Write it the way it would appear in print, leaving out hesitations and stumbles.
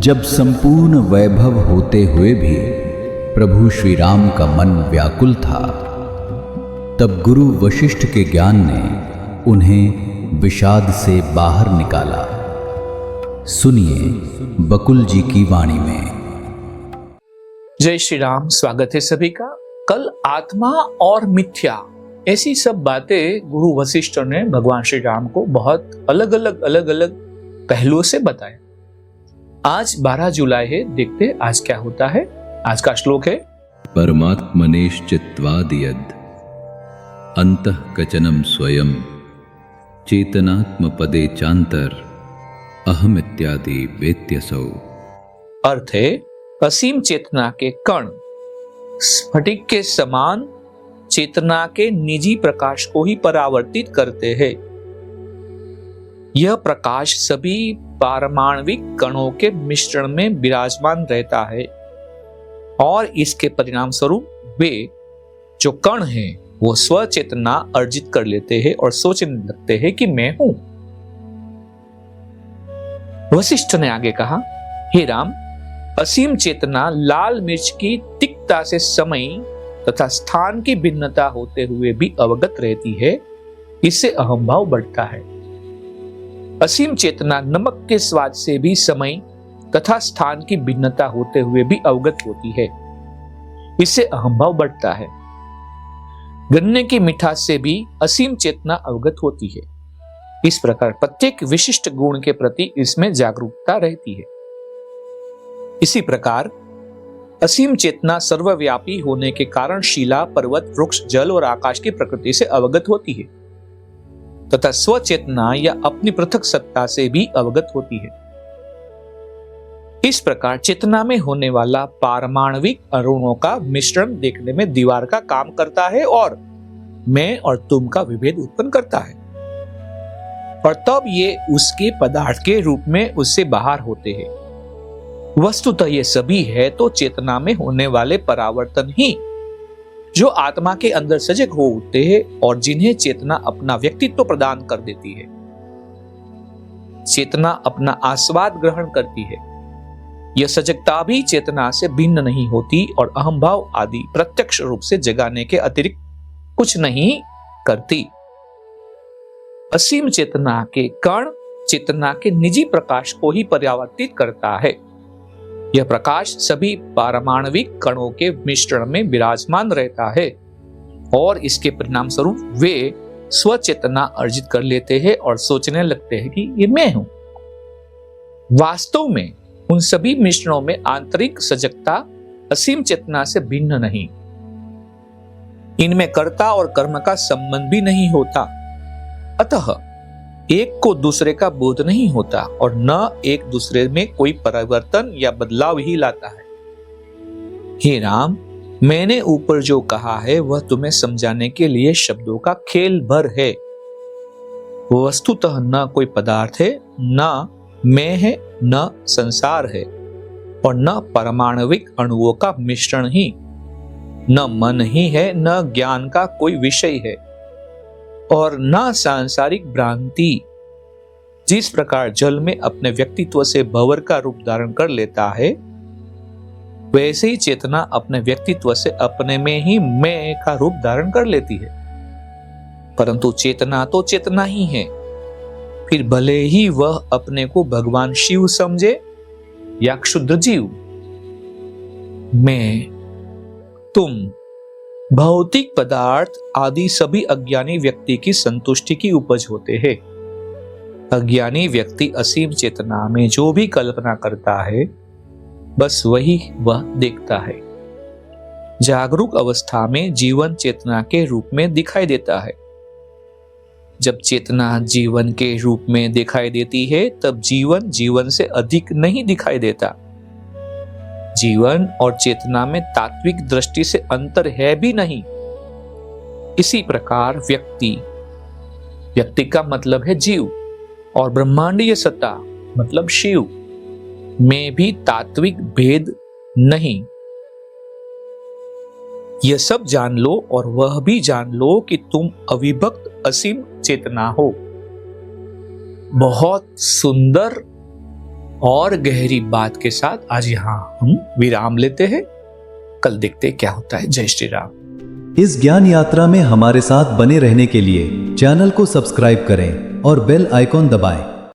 जब संपूर्ण वैभव होते हुए भी प्रभु श्री राम का मन व्याकुल था, तब गुरु वशिष्ठ के ज्ञान ने उन्हें विषाद से बाहर निकाला। सुनिए बकुल जी की वाणी में। जय श्री राम। स्वागत है सभी का। कल आत्मा और मिथ्या ऐसी सब बातें गुरु वशिष्ठ ने भगवान श्री राम को बहुत अलग अलग पहलुओं से बताया। आज 12 जुलाई है, देखते आज क्या होता है। आज का श्लोक है परमात्मनेश्चित्वादियद् अंतः कचनम स्वयं चेतनात्म पदे चांतर अहम इत्यादि वेत्यसौ। अर्थ है, असीम चेतना के कण स्फटिक के समान चेतना के निजी प्रकाश को ही परावर्तित करते हैं। यह प्रकाश सभी पारमाणविक कणों के मिश्रण में विराजमान रहता है और इसके परिणाम स्वरूप वे जो कण हैं वो स्वचेतना अर्जित कर लेते हैं और सोचने लगते हैं कि मैं हूं। वशिष्ठ ने आगे कहा, हे राम, असीम चेतना लाल मिर्च की तिक्तता से समय तथा स्थान की भिन्नता होते हुए भी अवगत रहती है। इससे अहम भाव बढ़ता है। असीम चेतना नमक के स्वाद से भी समय तथा स्थान की भिन्नता होते हुए भी अवगत होती है। इससे अहम भाव बढ़ता है। गन्ने की मिठास से भी असीम चेतना अवगत होती है। इस प्रकार प्रत्येक विशिष्ट गुण के प्रति इसमें जागरूकता रहती है। इसी प्रकार असीम चेतना सर्वव्यापी होने के कारण शिला, पर्वत, वृक्ष, जल और आकाश की प्रकृति से अवगत होती है तथा स्वचेतना या अपनी पृथक सत्ता से भी अवगत होती है। इस प्रकार चेतना में होने वाला पारमाणविक अणुओं का मिश्रण देखने में दीवार का काम करता है और मैं और तुम का विभेद उत्पन्न करता है, और तब ये उसके पदार्थ के रूप में उससे बाहर होते हैं। वस्तुतः ये सभी है तो चेतना में होने वाले परावर्तन ही जो आत्मा के अंदर सजग हो उठते हैं और जिन्हें चेतना अपना व्यक्तित्व प्रदान कर देती है। चेतना अपना आस्वाद ग्रहण करती है। यह सजगता भी चेतना से भिन्न नहीं होती और अहम भाव आदि प्रत्यक्ष रूप से जगाने के अतिरिक्त कुछ नहीं करती। असीम चेतना के कण चेतना के निजी प्रकाश को ही परावर्तित करता है। यह प्रकाश सभी पारमाणविक कणों के मिश्रण में विराजमान रहता है और इसके परिणाम स्वरूप वे स्वचेतना अर्जित कर लेते हैं और सोचने लगते हैं कि ये मैं हूं। वास्तव में उन सभी मिश्रणों में आंतरिक सजगता असीम चेतना से भिन्न नहीं। इनमें कर्ता और कर्म का संबंध भी नहीं होता, अतः एक को दूसरे का बोध नहीं होता और न एक दूसरे में कोई परिवर्तन या बदलाव ही लाता है। हे राम, मैंने ऊपर जो कहा है वह तुम्हें समझाने के लिए शब्दों का खेल भर है। वस्तुतः न कोई पदार्थ है, न मैं है, न संसार है और न परमाणविक अणुओं का मिश्रण ही, न मन ही है, न ज्ञान का कोई विषय है और न सांसारिक भ्रांति। जिस प्रकार जल में अपने व्यक्तित्व से भंवर का रूप धारण कर लेता है, वैसे ही चेतना अपने व्यक्तित्व से अपने में ही मैं का रूप धारण कर लेती है। परंतु चेतना तो चेतना ही है, फिर भले ही वह अपने को भगवान शिव समझे या क्षुद्र जीव। मैं, तुम, भौतिक पदार्थ आदि सभी अज्ञानी व्यक्ति की संतुष्टि की उपज होते हैं। अज्ञानी व्यक्ति असीम चेतना में जो भी कल्पना करता है, बस वही वह देखता है। जागरूक अवस्था में जीवन चेतना के रूप में दिखाई देता है। जब चेतना जीवन के रूप में दिखाई देती है, तब जीवन जीवन से अधिक नहीं दिखाई देता। जीवन और चेतना में तात्विक दृष्टि से अंतर है भी नहीं। इसी प्रकार व्यक्ति का मतलब है जीव और ब्रह्मांडीय सत्ता मतलब शिव में भी तात्विक भेद नहीं। यह सब जान लो और वह भी जान लो कि तुम अविभक्त असीम चेतना हो। बहुत सुंदर और गहरी बात के साथ आज यहाँ हम विराम लेते हैं। कल देखते हैं क्या होता है। जय श्री राम। इस ज्ञान यात्रा में हमारे साथ बने रहने के लिए चैनल को सब्सक्राइब करें और बेल आइकॉन दबाएं।